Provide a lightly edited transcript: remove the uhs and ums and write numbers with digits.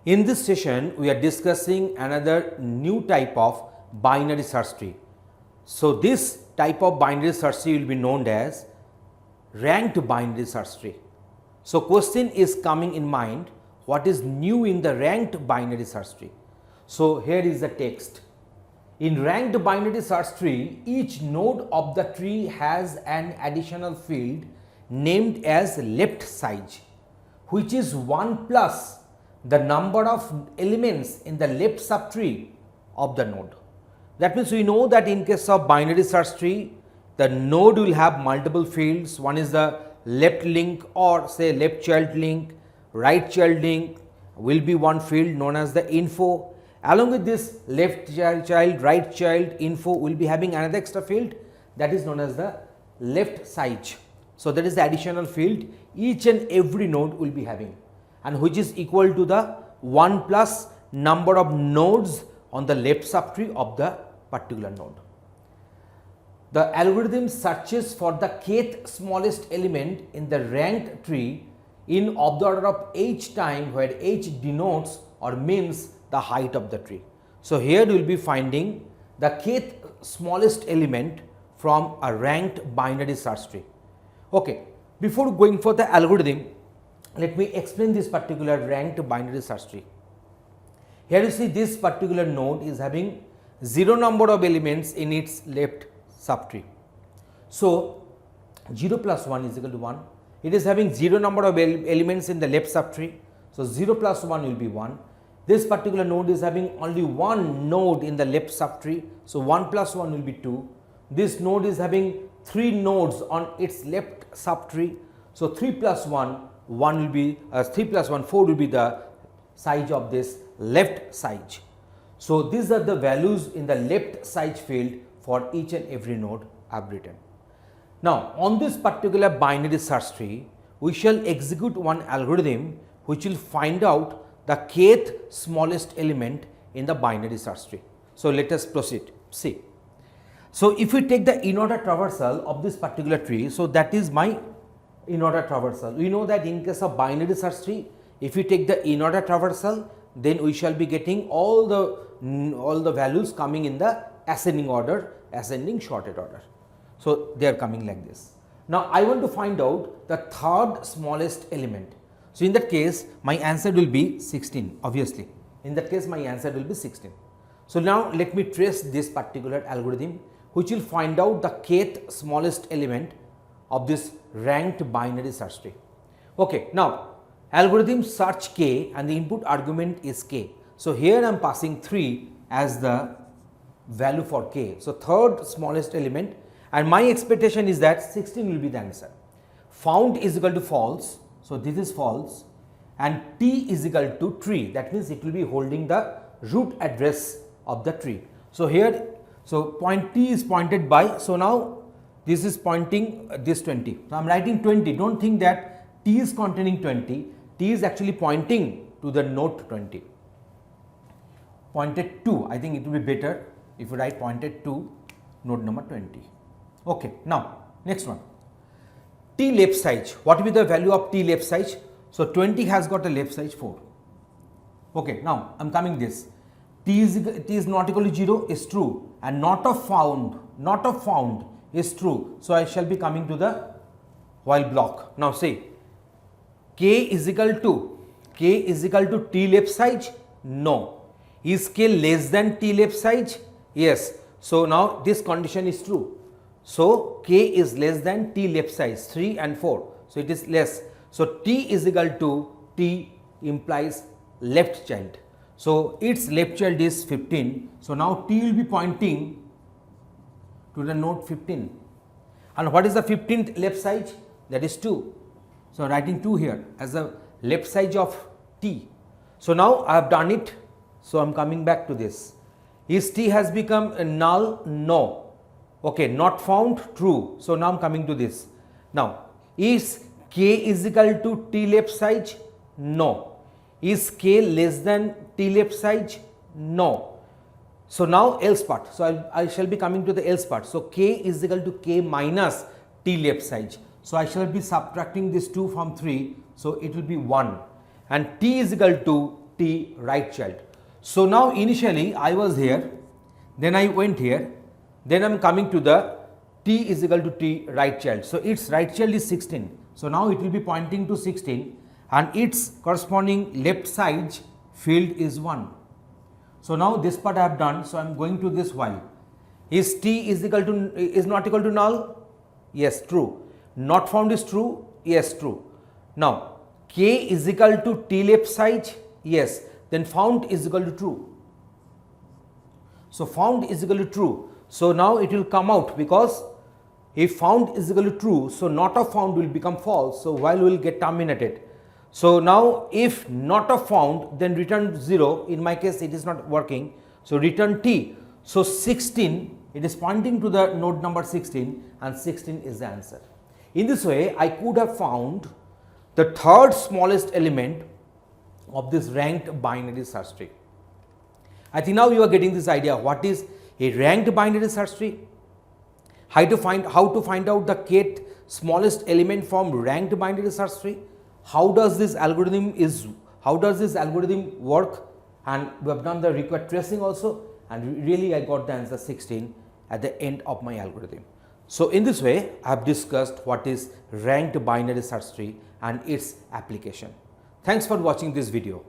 In this session, we are discussing another new type of binary search tree. So, this type of binary search tree will be known as ranked binary search tree. So, question is coming in mind, what is new in the ranked binary search tree? So, here is the text. In ranked binary search tree, each node of the tree has an additional field named as left size, which is 1 plus the number of elements in the left subtree of the node. That means, we know that in case of binary search tree, the node will have multiple fields. One is the left link or say left child link, right child link will be one field known as the info. Along with this left child, right child, info will be having another extra field that is known as the left size. So, that is the additional field each and every node will be having, and which is equal to the 1 plus number of nodes on the left subtree of the particular node. The algorithm searches for the kth smallest element in the ranked tree in of the order of h time, where h denotes or means the height of the tree. So, here we will be finding the kth smallest element from a ranked binary search tree. Okay. Before going for the algorithm, let me explain this particular ranked binary search tree. Here you see this particular node is having 0 number of elements in its left subtree. So, 0 plus 1 is equal to 1. It is having 0 number of elements in the left subtree. So, 0 plus 1 will be 1. This particular node is having only one node in the left subtree. So, 1 plus 1 will be 2. This node is having 3 nodes on its left subtree. So, 3 plus 1 will be 3 plus 1 4 will be the size of this left size. So, these are the values in the left size field for each and every node I have written. Now, on this particular binary search tree, we shall execute one algorithm which will find out the kth smallest element in the binary search tree. So, let us proceed. See. So, if we take the in-order traversal of this particular tree, so that is my in-order traversal. We know that in case of binary search tree, if we take the in-order traversal, then we shall be getting all the values coming in the ascending order, ascending sorted order. So, they are coming like this. Now, I want to find out the third smallest element. So, in that case, my answer will be 16, obviously. In that case, my answer will be 16. So, now let me trace this particular algorithm which will find out the kth smallest element of this ranked binary search tree. Okay. Now, algorithm search k and the input argument is k. So, here I am passing 3 as the value for k. So, third smallest element, and my expectation is that 16 will be the answer. Found is equal to false. So, this is false, and t is equal to tree, that means it will be holding the root address of the tree. So, here point t is pointed by, so now this is pointing this 20. So, I am writing 20, do not think that t is containing 20, t is actually pointing to the node 20. Pointed to, I think it will be better if you write pointed to node number 20. Okay. Now, next one, t left size. What will be the value of t left size? So, 20 has got a left size 4. Okay. Now, I am coming this, t is not equal to 0 is true, and not of found is true. So, I shall be coming to the while block. Now, say k is equal to t left size? No. Is k less than t left size? Yes. So, now this condition is true. So, k is less than t left size 3 and 4. So, it is less. So, t is equal to t implies left child. So, its left child is 15. So, now t will be pointing to the node 15. And what is the 15th left size? That is 2. So, writing 2 here as the left side of t. So, now I have done it. So, I am coming back to this. Is t has become a null? No. Okay, not found? True. So, now I am coming to this. Now, is k is equal to t left side? No. Is k less than t left side? No. So, now else part. So, I shall be coming to the else part. So, k is equal to k minus t left side. So, I shall be subtracting this 2 from 3. So, it will be 1, and t is equal to t T right child. So now initially I was here, then I went here, then I am coming to the T is equal to T right child. So its right child is 16. So now it will be pointing to 16 and its corresponding left side field is 1. So now this part I have done. So I am going to this while. Is T is not equal to null? Yes, true. Not found is true? Yes, true. Now K is equal to T left side? Yes. Then found is equal to true. So found is equal to true. So now it will come out, because if found is equal to true, so not of found will become false. So while will get terminated. So now if not of found, then return 0. In my case it is not working. So return T. So 16, it is pointing to the node number 16 and 16 is the answer. In this way I could have found the third smallest element of this ranked binary search tree. I think now you are getting this idea what is a ranked binary search tree, how to find out the kth smallest element from ranked binary search tree, how does this algorithm work, and we have done the required tracing also, and really I got the answer 16 at the end of my algorithm. So in this way I have discussed what is ranked binary search tree and its application. Thanks for watching this video.